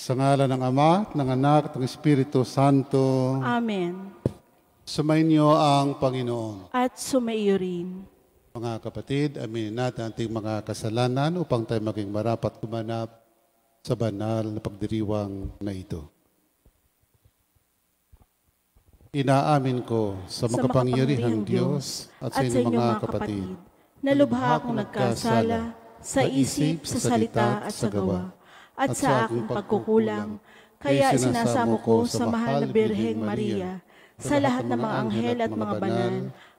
Sa ngalan ng Ama, ng Anak, at ng Espiritu Santo. Amen. Sumainyo ang Panginoon. At sumaiyo rin. Mga kapatid, aminin natin ang ating mga kasalanan upang tayo maging marapat kumanap sa banal na pagdiriwang na ito. Inaamin ko sa makapangyarihang Diyos at sa inyong mga kapatid na lubha akong nagkasala sa isip, sa salita at sa gawa, at sa aking pagkukulang. Kaya sinasamo ko sa mahal na Birheng Maria, sa lahat ng mga anghel at mga banal,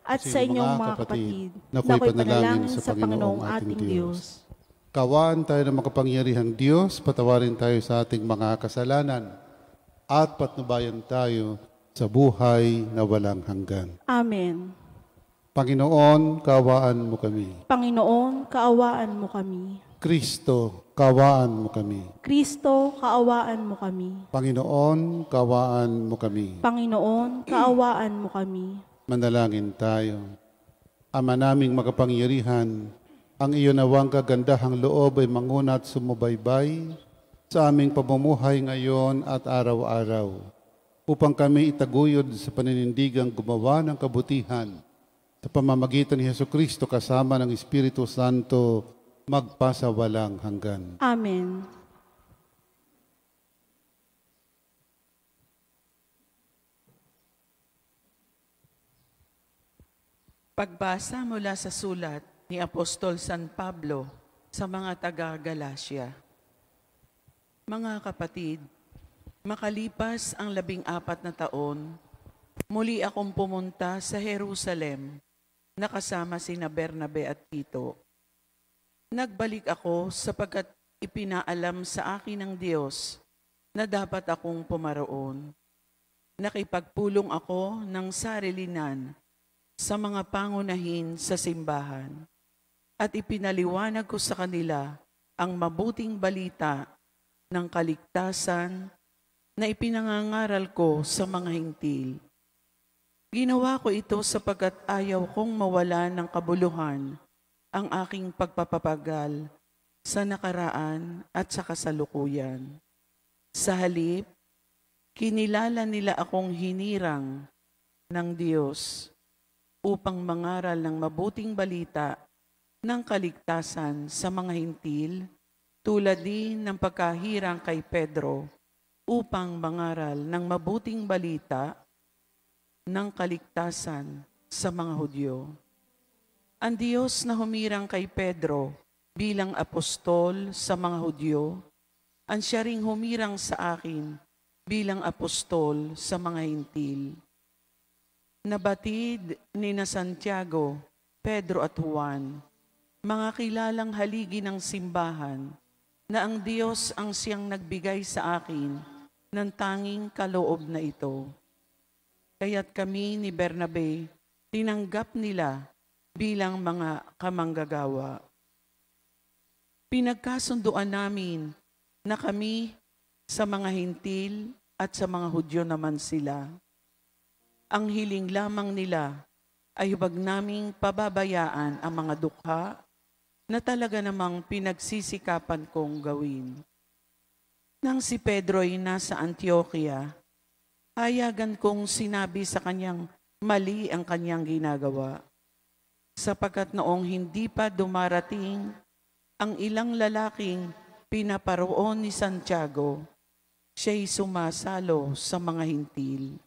at sa inyong mga kapatid, na ako'y panalangin sa Panginoong ating Diyos. Kawaan tayo ng makapangyarihang Diyos, patawarin tayo sa ating mga kasalanan, at patnubayan tayo sa buhay na walang hanggan. Amen. Panginoon, kaawaan mo kami. Panginoon, kaawaan mo kami. Kristo, kaawaan mo kami. Kristo, kaawaan mo kami. Panginoon, kaawaan mo kami. Panginoon, kaawaan mo kami. Manalangin tayo. Ama naming makapangyarihan, ang iyon nawang kagandahang loob ay manguna at sumubaybay sa aming pamumuhay ngayon at araw-araw, upang kami itaguyod sa paninindigang gumawa ng kabutihan sa pamamagitan ni Jesucristo kasama ng Espiritu Santo magpasawalang hanggan. Amen. Pagbasa mula sa sulat ni Apostol San Pablo sa mga taga-Galacia. Mga kapatid, makalipas ang 14 na taon, muli akong pumunta sa Jerusalem, nakasama sina Bernabe at Tito. Nagbalik ako sapagkat ipinaalam sa akin ng Diyos na dapat akong pumaroon. Nakipagpulong ako ng sarilinan sa mga pangunahin sa simbahan at ipinaliwanag ko sa kanila ang mabuting balita ng kaligtasan na ipinangangaral ko sa mga hintil. Ginawa ko ito sapagkat ayaw kong mawala ng kabuluhan ang aking pagpapapagal sa nakaraan at sa kasalukuyan. Sa halip, kinilala nila akong hinirang ng Diyos upang mangaral ng mabuting balita ng kaligtasan sa mga hintil, tulad din ng pagkahirang kay Pedro upang mangaral ng mabuting balita ng kaligtasan sa mga Hudyo. Ang Diyos na humirang kay Pedro bilang apostol sa mga Hudyo, ang siya ring humirang sa akin bilang apostol sa mga hintil. Nabatid ni na Santiago, Pedro at Juan, mga kilalang haligi ng simbahan, na ang Diyos ang siyang nagbigay sa akin ng tanging kaloob na ito. Kaya't kami ni Bernabe, tinanggap nila bilang mga kamanggagawa. Pinagkasunduan namin na kami sa mga hintil at sa mga Hudyo naman sila. Ang hiling lamang nila ay huwag naming pababayaan ang mga dukha na talaga namang pinagsisikapan kong gawin. Nang si Pedro'y nasa Antioquia, hayagan kong sinabi sa kanyang mali ang kanyang ginagawa, sapagkat noong hindi pa dumarating ang ilang lalaking pinaparoon ni Santiago, siya'y sumasalo sa mga hintil.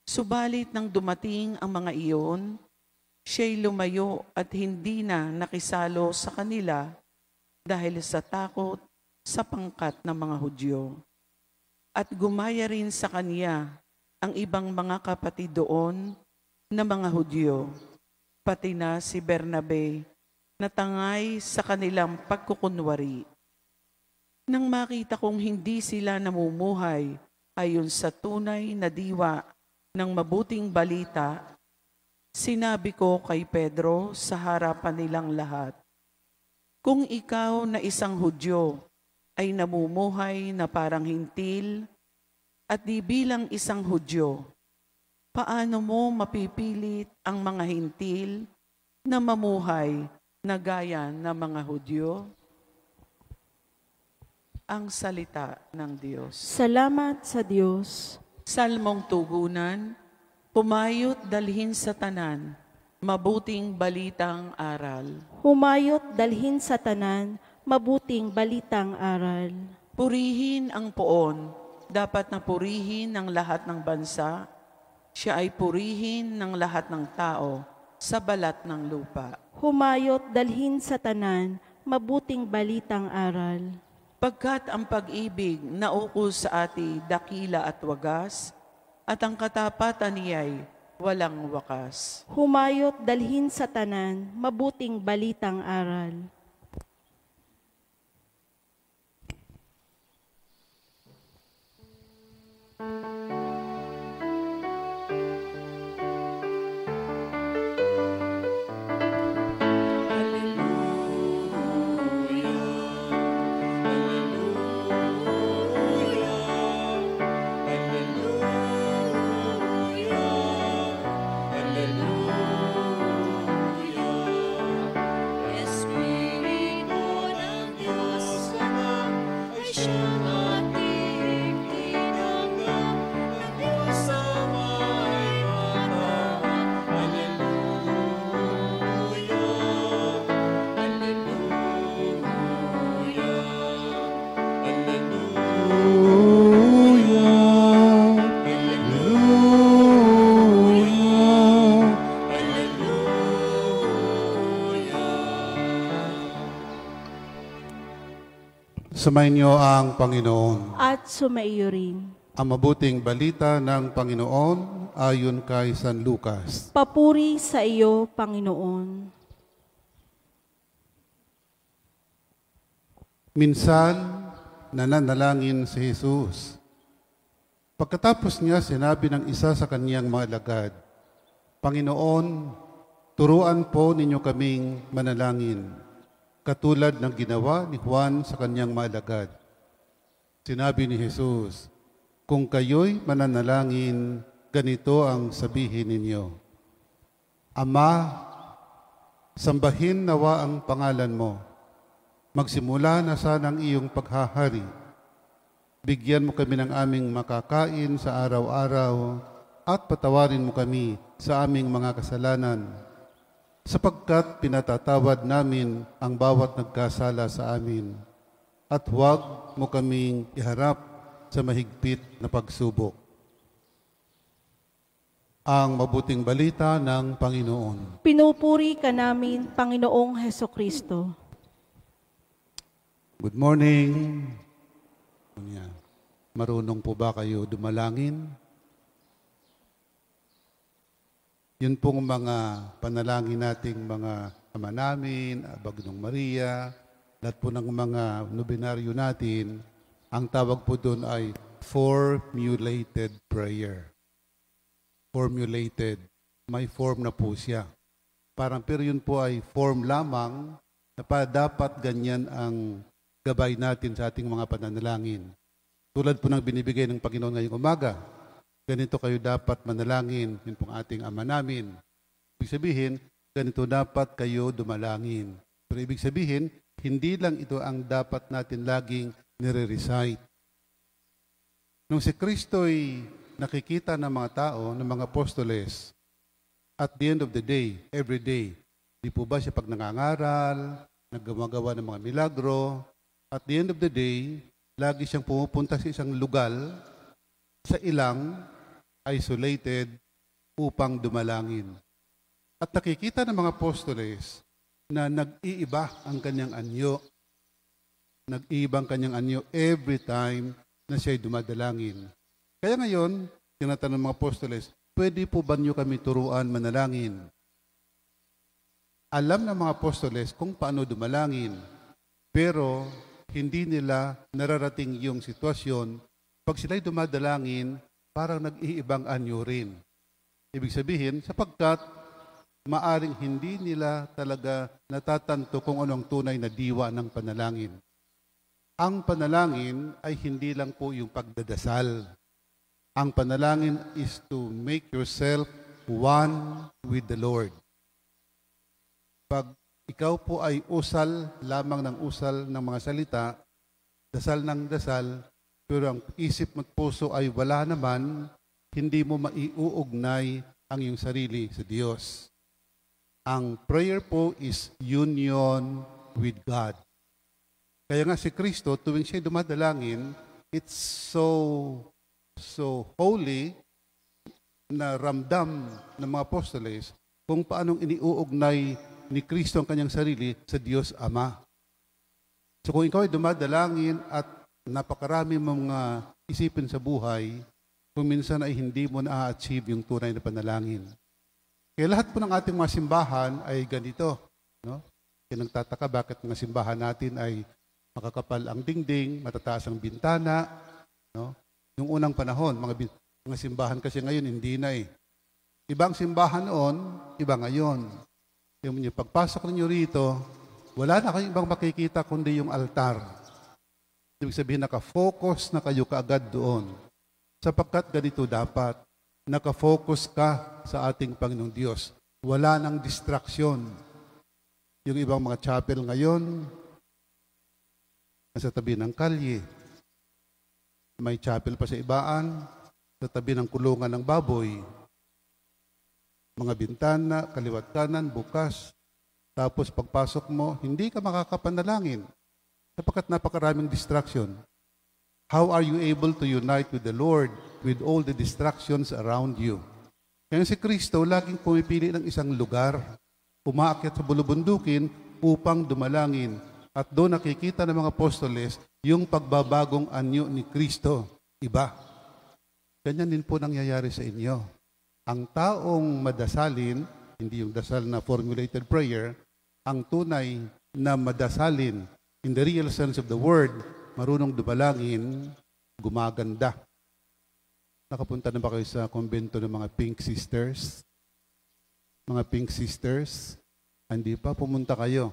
Subalit nang dumating ang mga iyon, siya'y lumayo at hindi na nakisalo sa kanila dahil sa takot sa pangkat ng mga Hudyo. At gumaya rin sa kanya ang ibang mga kapatid doon na mga Hudyo, pati na si Bernabe, na tangay sa kanilang pagkukunwari. Nang makita kong hindi sila namumuhay ayon sa tunay na diwa ng mabuting balita, sinabi ko kay Pedro sa harapan nilang lahat, kung ikaw na isang Hudyo ay namumuhay na parang hintil at di bilang isang Hudyo, paano mo mapipilit ang mga hintil na mamuhay na gaya ng mga Hudyo? ang salita ng Diyos. Salamat sa Diyos. Salmong tugunan, pumayot dalhin sa tanan, mabuting balitang aral. Humayot dalhin sa tanan, mabuting balitang aral. Purihin ang poon, dapat na purihin ng lahat ng bansa. Siya ay purihin ng lahat ng tao sa balat ng lupa. Humayot dalhin sa tanan, mabuting balitang aral. Pagkat ang pag-ibig naukos sa ati dakila at wagas, at ang katapatan niya'y walang wakas. Humayot dalhin sa tanan, mabuting balitang aral. Sumayin niyo ang Panginoon. At sumaiyo rin. Ang mabuting balita ng Panginoon ayon kay San Lucas. Papuri sa iyo, Panginoon. Minsan, nananalangin si Jesus. Pagkatapos niya, sinabi ng isa sa kaniyang mga alagad, Panginoon, turuan po ninyo kaming manalangin, katulad ng ginawa ni Juan sa kaniyang mga alagad. Sinabi ni Jesus, kung kayo'y mananalangin, ganito ang sabihin ninyo, Ama, sambahin nawa ang pangalan mo. Magsimula na sana ang iyong paghahari. Bigyan mo kami ng aming makakain sa araw-araw at patawarin mo kami sa aming mga kasalanan, sapagkat pinatatawad namin ang bawat nagkasala sa amin. At huwag mo kaming iharap sa mahigpit na pagsubok. Ang mabuting balita ng Panginoon. Pinupuri ka namin, Panginoong Hesukristo. Good morning. Marunong po ba kayo dumalangin? Yun pong mga panalangin nating mga ama namin, Bagnong Maria, lahat po ng mga nobinaryo natin, ang tawag po doon ay formulated prayer. Formulated. May form na po siya. Pero yun po ay form lamang na dapat ganyan ang gabay natin sa ating mga pananalangin. Tulad po ng binibigay ng Panginoon ngayong umaga, ganito kayo dapat manalangin, yun pong ating ama namin. Ibig sabihin, ganito dapat kayo dumalangin. Pero ibig sabihin, hindi lang ito ang dapat natin laging nire-recite. Nung si Kristo'y nakikita ng mga tao, ng mga apostoles, at the end of the day, every day, di po ba siya pag nangangaral, naggagawa ng mga milagro, at the end of the day, lagi siyang pumupunta sa isang lugar, sa ilang, isolated, upang dumalangin. At nakikita ng mga apostoles na nag-iiba ang kanyang anyo. Nag-iiba ang kanyang anyo every time na siya'y dumadalangin. Kaya ngayon, tinatanong ng mga apostoles, pwede po ba niyo kami turuan manalangin? Alam ng mga apostoles kung paano dumalangin, pero hindi nila nararating yung sitwasyon pag sila'y dumadalangin, parang nag-iibang anyo rin. Ibig sabihin, sapagkat maaring hindi nila talaga natatanto kung anong tunay na diwa ng panalangin. Ang panalangin ay hindi lang po yung pagdadasal. Ang panalangin is to make yourself one with the Lord. Pag ikaw po ay usal lamang ng usal ng mga salita, dasal ng dasal, pero ang isip mo at puso ay wala naman, hindi mo maiuugnay ang iyong sarili sa Diyos. Ang prayer po is union with God. Kaya nga si Kristo, tuwing siya dumadalangin, it's so holy na ramdam ng mga apostoles kung paanong iniuugnay ni Kristo ang kanyang sarili sa Diyos Ama. So kung ikaw ay dumadalangin at napakarami mga isipin sa buhay, kung minsan ay hindi mo na-achieve yung tunay na panalangin. Kaya lahat po ng ating mga simbahan ay ganito. No? Kaya nagtataka bakit mga simbahan natin ay makakapal ang dingding, matataas ang bintana. No? Yung unang panahon, mga simbahan kasi ngayon hindi na eh. Ibang simbahan noon, iba ngayon. Yung pagpasok ninyo rito, wala na kayong ibang makikita kundi yung altar. Ibig sabihin, nakafocus na kayo kaagad doon. Sapagkat ganito dapat, nakafocus ka sa ating Panginoong Diyos. Wala nang distraction. Yung ibang mga chapel ngayon, nasa tabi ng kalye. May chapel pa sa ibaan, sa tabi ng kulungan ng baboy. Mga bintana, kaliwat kanan, bukas. Tapos pagpasok mo, hindi ka makakapanalangin. Sapagkat napakaraming distraction. How are you able to unite with the Lord with all the distractions around you? Kaya si Kristo laging pumipili ng isang lugar, umaakyat sa bulubundukin upang dumalangin. At doon nakikita ng mga apostoles yung pagbabagong anyo ni Kristo. Iba. Ganyan din po nangyayari sa inyo. Ang taong madasalin, hindi yung dasal na formulated prayer, ang tunay na madasalin, in the real sense of the word, marunong dumalangin, gumaganda. Nakapunta na ba kayo sa kumbento ng mga Pink Sisters? Mga Pink Sisters? Hindi pa, pumunta kayo.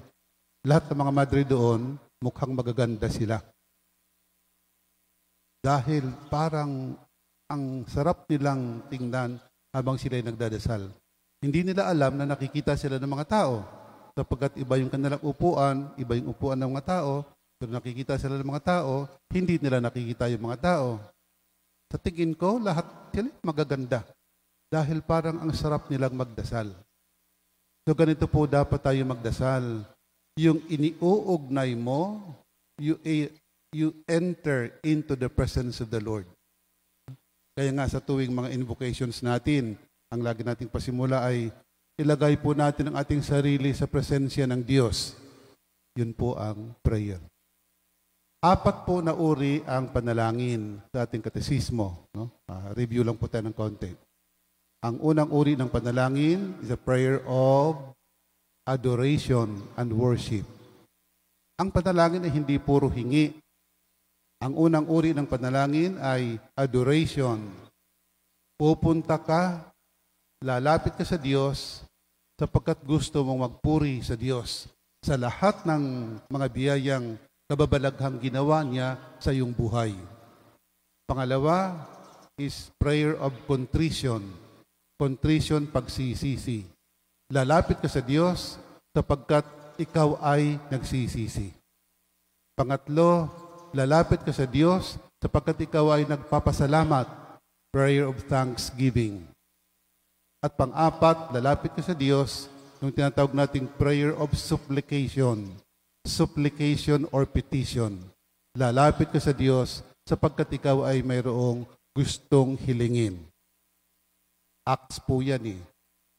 Lahat ng mga madre doon, mukhang magaganda sila. Dahil parang ang sarap nilang tingnan habang sila'y nagdadasal. Hindi nila alam na nakikita sila ng mga tao. Sapagkat iba yung kanilang upuan, iba yung upuan ng mga tao, pero nakikita sila ng mga tao, hindi nila nakikita yung mga tao. Sa tingin ko, lahat sila magaganda. Dahil parang ang sarap nilang magdasal. So ganito po dapat tayo magdasal. Yung iniuugnay mo, you enter into the presence of the Lord. Kaya nga sa tuwing mga invocations natin, ang lagi nating pasimula ay ilagay po natin ang ating sarili sa presensya ng Diyos. Yun po ang prayer. 4 po na uri ang panalangin sa ating katesismo. No? Review lang po tayo ng konti. Ang unang uri ng panalangin is a prayer of adoration and worship. Ang panalangin ay hindi puro hingi. Ang unang uri ng panalangin ay adoration. Pupunta ka, lalapit ka sa Diyos sapagkat gusto mong magpuri sa Diyos sa lahat ng mga biyayang kababalaghang ginawa niya sa iyong buhay. Pangalawa is prayer of contrition. Contrition, pagsisisi. Lalapit ka sa Diyos sapagkat ikaw ay nagsisisi. Pangatlo, lalapit ka sa Diyos sapagkat ikaw ay nagpapasalamat. Prayer of thanksgiving. At pang-apat, lalapit ka sa Diyos yung tinatawag nating prayer of supplication. Supplication or petition. Lalapit ka sa Diyos sapagkat ikaw ay mayroong gustong hilingin. Acts po yan eh.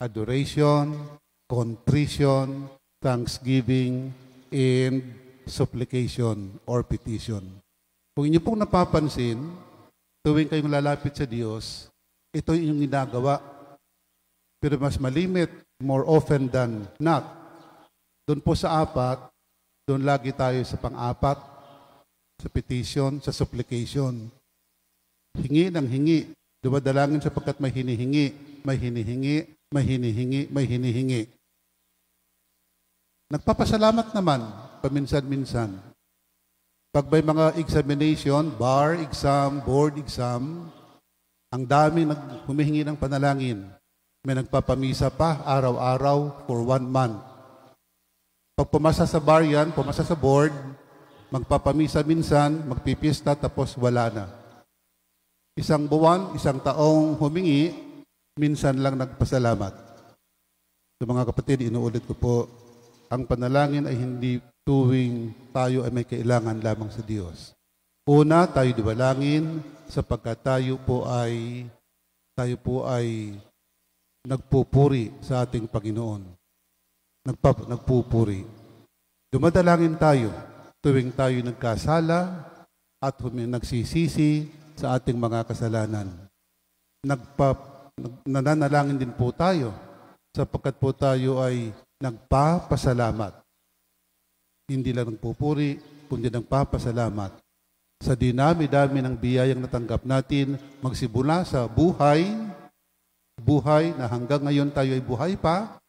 Adoration, contrition, thanksgiving, and supplication or petition. Kung inyo pong napapansin, tuwing kayong lalapit sa Diyos, ito yung ginagawa. Pero mas malimit, more often than not. Doon po sa 4, doon lagi tayo sa pang-4, sa petition, sa supplication. Hingi ng hingi. Dumadalangin sapagkat may hinihingi, may hinihingi, may hinihingi, may hinihingi. Nagpapasalamat naman, paminsan-minsan. Pag may mga examination, bar exam, board exam, ang dami humihingi ng panalangin. May nagpapamisa pa, araw-araw, for 1 month. Pag pumasa sa bar yan, pumasa sa board, magpapamisa minsan, magpipista, tapos wala na. Isang buwan, isang taong humingi, minsan lang nagpasalamat. So mga kapatid, inuulit ko po, ang panalangin ay hindi tuwing tayo ay may kailangan lamang sa Diyos. Una, tayo dibalangin sapagkat tayo po ay nagpupuri sa ating Panginoon. Nagpupuri. Dumadalangin tayo tuwing tayo nagkasala at nagsisisi sa ating mga kasalanan. Nananalangin din po tayo sapagkat po tayo ay nagpapasalamat. Hindi lang nagpupuri, kundi nagpapasalamat. Sa dinami-dami ng biyayang natanggap natin, magsimula sa buhay na hanggang ngayon tayo ay buhay pa,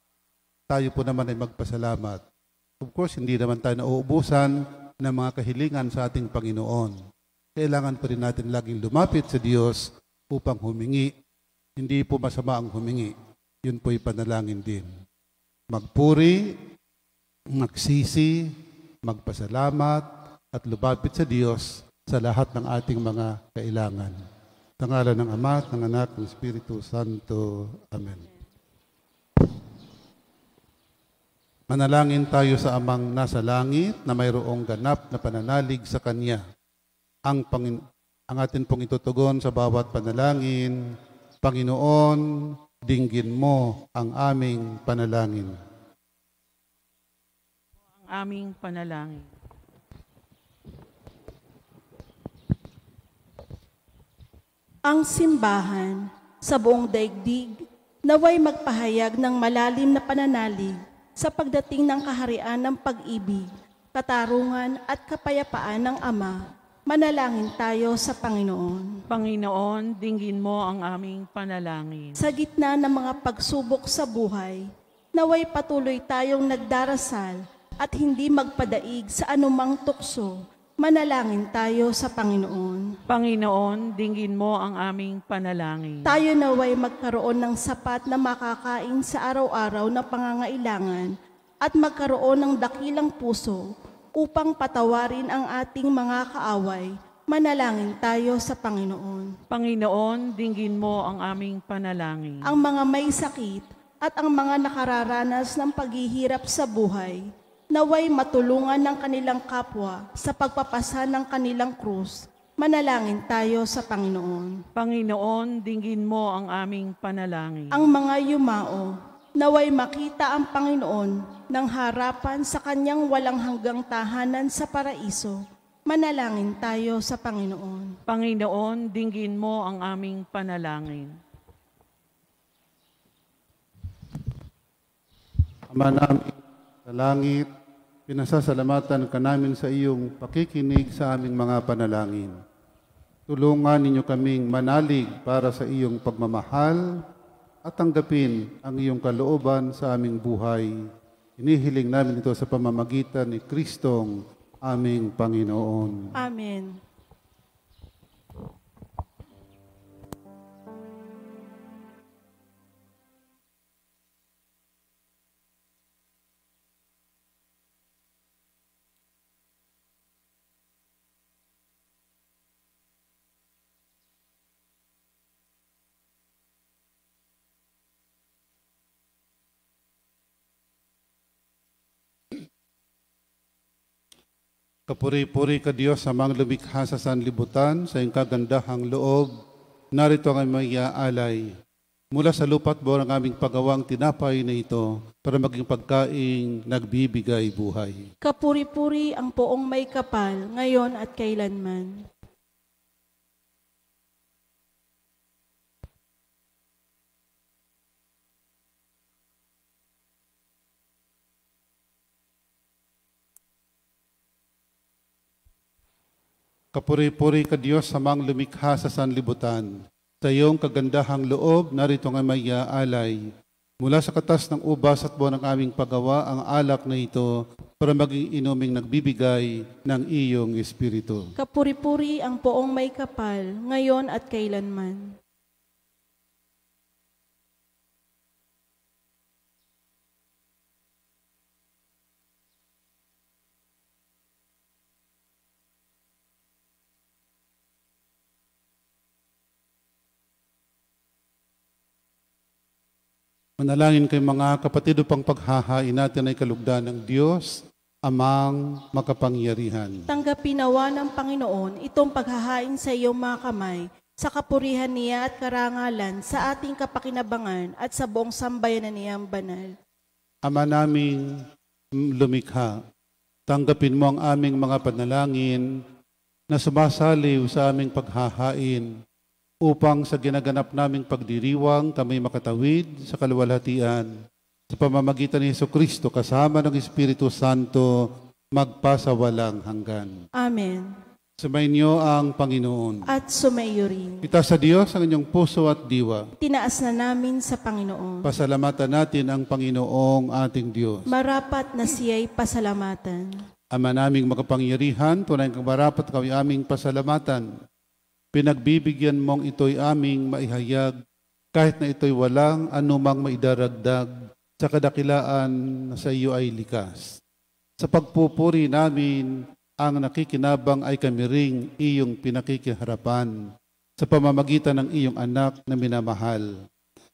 tayo po naman ay magpasalamat. Of course, hindi naman tayo nauubusan ng mga kahilingan sa ating Panginoon. Kailangan pa rin natin laging lumapit sa Diyos upang humingi. Hindi po masama ang humingi. Yun po'y panalangin din. Magpuri, magsisi, magpasalamat, at lumapit sa Diyos sa lahat ng ating mga kailangan. Sa ngalan ng Ama, ng Anak, ng Espiritu Santo. Amen. Manalangin tayo sa Amang nasa langit na mayroong ganap na pananalig sa Kanya. Ang atin pong itutugon sa bawat panalangin, Panginoon, dinggin mo ang aming panalangin. Ang aming panalangin. Ang simbahan sa buong daigdig naway magpahayag ng malalim na pananalig sa pagdating ng kaharian ng pag-ibig, katarungan at kapayapaan ng Ama. Manalangin tayo sa Panginoon. Panginoon, dinggin mo ang aming panalangin. Sa gitna ng mga pagsubok sa buhay, naway patuloy tayong nagdarasal at hindi magpadaig sa anumang tukso. Manalangin tayo sa Panginoon. Panginoon, dinggin mo ang aming panalangin. Tayo naway magkaroon ng sapat na makakain sa araw-araw na pangangailangan at magkaroon ng dakilang puso upang patawarin ang ating mga kaaway. Manalangin tayo sa Panginoon. Panginoon, dinggin mo ang aming panalangin. Ang mga may sakit at ang mga nakararanas ng paghihirap sa buhay, naway matulungan ng kanilang kapwa sa pagpapasa ng kanilang krus. Manalangin tayo sa Panginoon. Panginoon, dinggin mo ang aming panalangin. Ang mga yumao, naway makita ang Panginoon ng harapan sa kanyang walang hanggang tahanan sa paraiso. Manalangin tayo sa Panginoon. Panginoon, dinggin mo ang aming panalangin. Ama namin sa langit, pinasasalamatan ka namin sa iyong pakikinig sa aming mga panalangin. Tulungan ninyo kaming manalig para sa iyong pagmamahal at tanggapin ang iyong kalooban sa aming buhay. Inihiling namin ito sa pamamagitan ni Kristong aming Panginoon. Amen. Kapuri-puri ka Diyos sa mga lumikha sa sanlibutan, sa iyong kagandahang loob, narito ang may aalay. Mula sa lupa't buwan ang aming pagawang tinapay na ito para maging pagkaing nagbibigay buhay. Kapuri-puri ang poong may kapal, ngayon at kailanman. Kapuri-puri ka Diyos sa mga lumikha sa sanlibutan. Sa iyong kagandahang loob, narito ang may aalay. Mula sa katas ng ubas at buwan ng aming paggawa, ang alak na ito para maging inuming nagbibigay ng iyong Espiritu. Kapuri-puri ang poong may kapal, ngayon at kailanman. Manalangin kayo mga kapatid upang paghahain natin ay kalugdan ng Diyos, Amang makapangyarihan. Tanggapin nawa ng Panginoon itong paghahain sa iyong mga kamay, sa kapurihan niya at karangalan, sa ating kapakinabangan at sa buong sambayanan niyang banal. Ama naming lumikha, tanggapin mo ang aming mga panalangin na sumasaliw sa aming paghahain upang sa ginaganap naming pagdiriwang kami makatawid sa kaluwalhatian sa pamamagitan ni Jesucristo kasama ng Espiritu Santo magpasawalang hanggan. Amen. Sumainyo ang Panginoon. At sumaiyo rin. Itaas sa Diyos ang inyong puso at diwa. Tinaas na namin sa Panginoon. Pasalamatan natin ang Panginoong ating Diyos. Marapat na siya'y pasalamatan. Ama naming makapangyarihan, tunay kang marapat kami aming pasalamatan. Pinagbibigyan mong ito'y aming maihayag, kahit na ito'y walang anumang maidaragdag sa kadakilaan na sa iyo ay likas. Sa pagpupuri namin, ang nakikinabang ay kami ring iyong pinakikiharapan sa pamamagitan ng iyong anak na minamahal.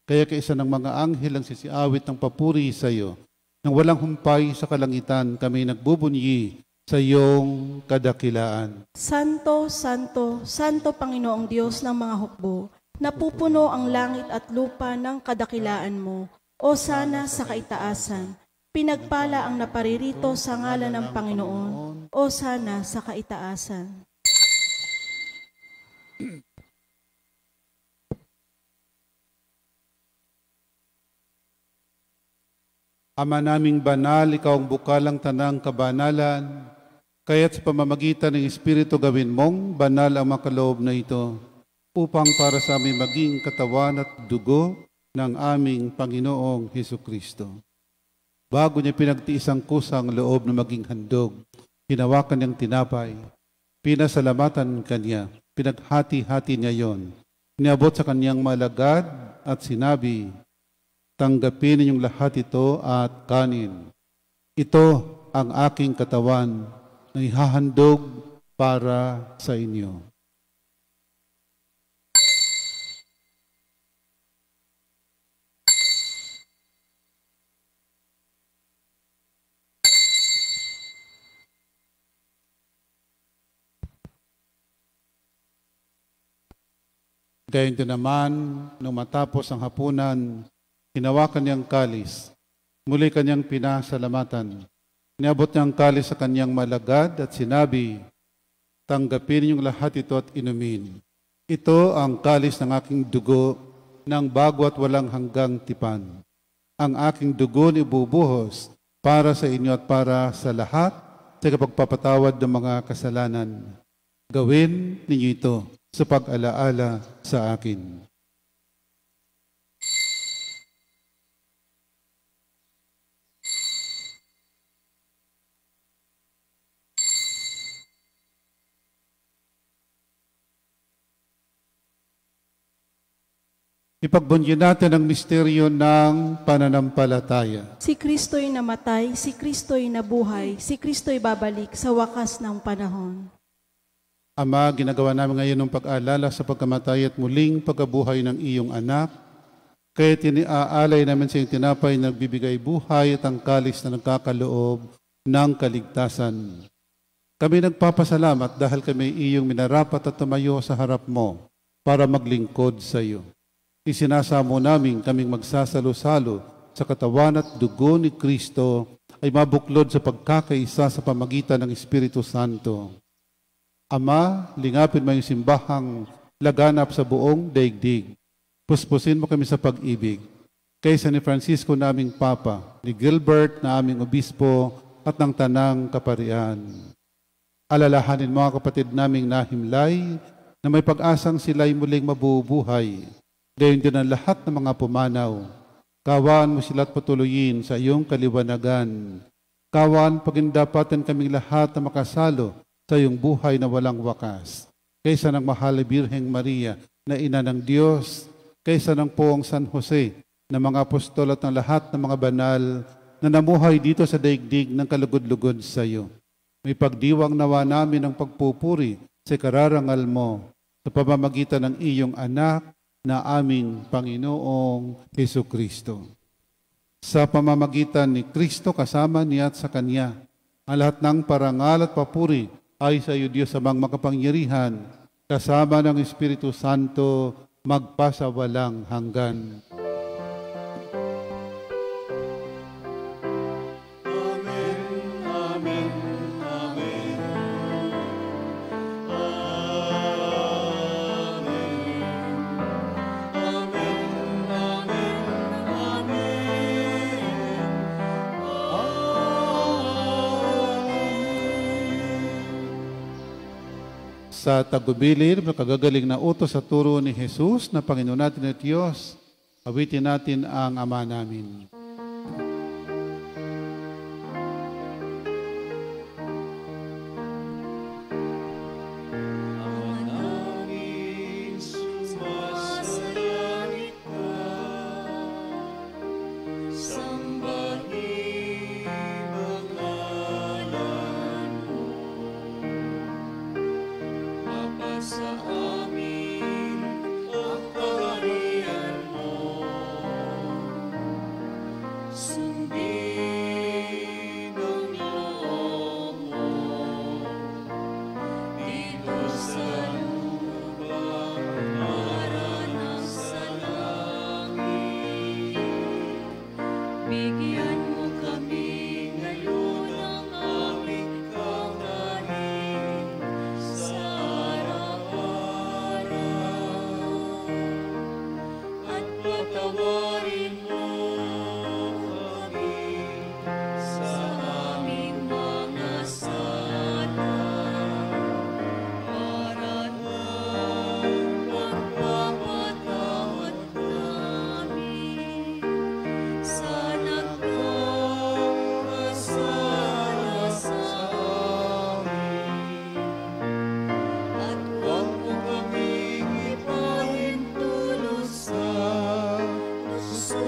Kaya kaisa ng mga anghel ang sisiawit ng papuri sa iyo. Nang walang humpay sa kalangitan, kami nagbubunyi sa iyong kadakilaan. Santo, Santo, Santo Panginoong Diyos ng mga hukbo, napupuno ang langit at lupa ng kadakilaan mo. O sana sa kaitaasan, pinagpala ang naparirito sa ngalan ng Panginoon. O sana sa kaitaasan. Ama naming banal, ikaw ang bukalang tanang kabanalan, kaya't sa pamamagitan ng Espiritu gawin mong banal ang makaloob na ito, upang para sa aming maging katawan at dugo ng aming Panginoong Hesukristo. Bago niya pinagtiis ang kusang loob na maging handog, hinawakan niyang tinapay, pinasalamatan kanya, pinaghati-hati niya yon, niabot sa kanyang malagad at sinabi, tanggapin ninyong lahat ito at kanin. Ito ang aking katawan na ihahandog para sa inyo. Gayon din naman, nung matapos ang hapunan, hinawakan niyang kalis. Muli kanyang pinasalamatan. Niabot niyang kalis sa kanyang malagad at sinabi, tanggapin niyong lahat ito at inumin. Ito ang kalis ng aking dugo ng bago at walang hanggang tipan. Ang aking dugo ibubuhos para sa inyo at para sa lahat sa kapagpapatawad ng mga kasalanan. Gawin ninyo ito sa pag-alaala sa akin. Ipagbunyi natin ang misteryo ng pananampalataya. Si Kristo'y namatay, si Kristo'y nabuhay, si Kristo'y babalik sa wakas ng panahon. Ama, ginagawa namin ngayon ng pag-aalala sa pagkamatay at muling pagkabuhay ng iyong anak. Kaya tiniaalay namin sa iyong tinapay na nagbibigay buhay at ang kalis na nagkakaloob ng kaligtasan. Kami nagpapasalamat dahil kami iyong minarapat at tumayo sa harap mo para maglingkod sa iyo. Isinasamo namin kaming magsasalo-salo sa katawan at dugo ni Kristo ay mabuklod sa pagkakaisa sa pamagitan ng Espiritu Santo. Ama, lingapin mo yung simbahang laganap sa buong daigdig. Puspusin mo kami sa pag-ibig. Kaysa ni Francisco naming Papa, ni Gilbert na aming obispo at ng Tanang Kaparian. Alalahanin mo ang kapatid naming nahimlay na may pag-asang sila'y muling mabubuhay. Gayon din ang lahat ng mga pumanaw. Kawaan mo sila't patuloyin sa iyong kaliwanagan. Kawaan pagindapatan kaming lahat na makasalo sa iyong buhay na walang wakas. Kaysa ng mahal na Birheng Maria na ina ng Diyos, kaysa ng poong San Jose na mga apostol at ng lahat ng mga banal na namuhay dito sa daigdig ng kalugod-lugod sa iyo. May pagdiwang nawa namin ng pagpupuri sa kararangal mo sa pamamagitan ng iyong anak na aming Panginoong Hesukristo. sa pamamagitan ni Kristo kasama niya at sa Kanya. Ang lahat ng parangal at papuri ay sa iyo, Diyos amang makapangyarihan, kasama ng Espiritu Santo, magpasawalang hanggan. Sa tagubilin, kagagaling na utos sa turo ni Jesus na Panginoon natin at Diyos, awitin natin ang Ama namin. Bigyan mo kami ngayon ng aming kakanin sa araw-araw. At patawarin mo kami sa aming mga sala para ng pagpapatawad namin sa nagkakasala sa amin. At huwag mo kaming ipahintulot sa gusto,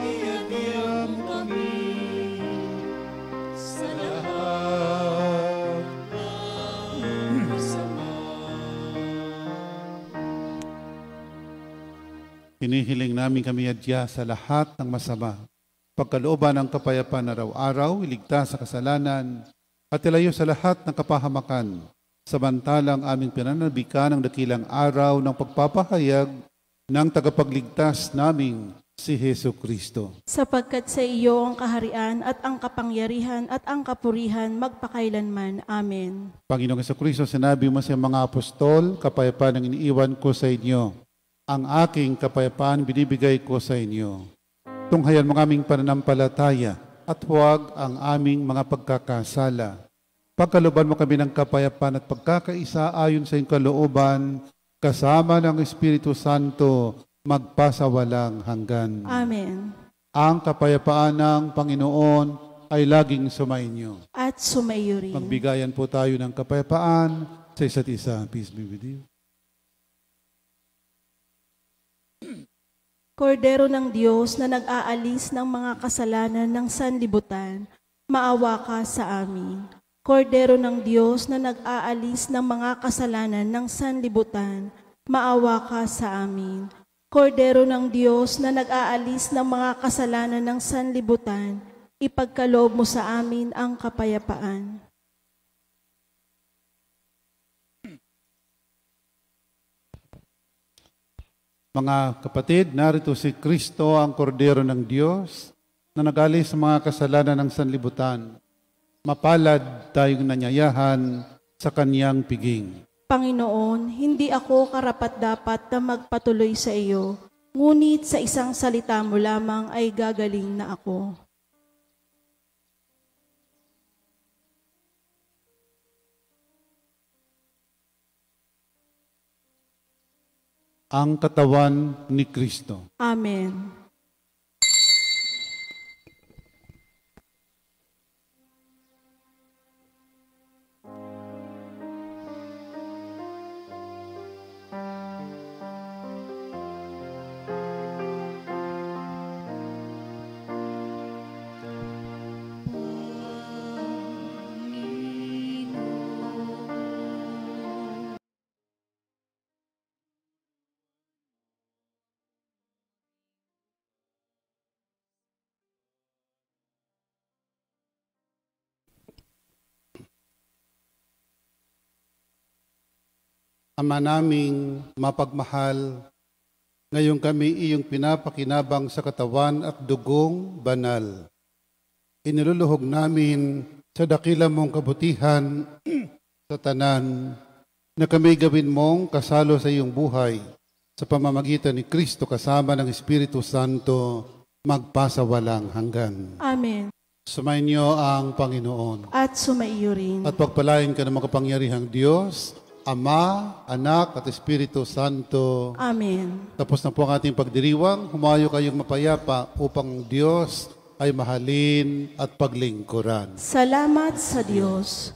iagyan kami sa lahat ng masama. Hinihiling namin kami adya sa lahat ng masama. Pagkalooban ng kapayapaan araw-araw, iligtas sa kasalanan, at ilayo sa lahat ng kapahamakan, samantalang aming pinanabikan ang dakilang araw ng pagpapahayag ng tagapagligtas naming si Hesu Kristo. Sapagkat sa iyo ang kaharian at ang kapangyarihan at ang kapurihan magpakailanman. Amen. Panginoong Jesucristo, sinabi mo sa mga apostol, kapayapaan ang iniiwan ko sa inyo. Ang aking kapayapaan binibigay ko sa inyo. Tunghayan mo aming pananampalataya at huwag ang aming mga pagkakasala. Pagkalooban mo kami ng kapayapaan at pagkakaisa ayon sa iyong kalooban, kasama ng Espiritu Santo, magpasawalang hanggan. Amen. Ang kapayapaan ng Panginoon ay laging sumainyo. At sumayo rin. Magbigayan po tayo ng kapayapaan sa isa't isa. Peace be with you. Kordero ng Diyos na nag-aalis ng mga kasalanan ng sanlibutan, maawa ka sa amin. Kordero ng Diyos na nag-aalis ng mga kasalanan ng sanlibutan, maawa ka sa amin. Kordero ng Diyos na nag-aalis ng mga kasalanan ng sanlibutan, ipagkaloob mo sa amin ang kapayapaan. Mga kapatid, narito si Kristo, ang Kordero ng Diyos, na nag-alis sa mga kasalanan ng sanlibutan. Mapalad tayong nanyayahan sa Kaniyang piging. Panginoon, hindi ako karapat-dapat na magpatuloy sa iyo, ngunit sa isang salita mo lamang ay gagaling na ako. Ang katawan ni Kristo. Amen. Ama naming mapagmahal, ngayon kami iyong pinapakinabang sa katawan at dugong banal. Iniluluhog namin sa dakila mong kabutihan sa tanan na kami gawin mong kasalo sa iyong buhay sa pamamagitan ni Kristo kasama ng Espiritu Santo magpasawalang hanggan. Amen. Sumainyo ang Panginoon. At sumaiyo rin. At pagpalain ka ng makapangyarihang Diyos, Ama, Anak at Espiritu Santo. Amen. Tapos na po ang ating pagdiriwang, humayo kayong mapayapa upang Diyos ay mahalin at paglingkuran. Salamat sa Diyos.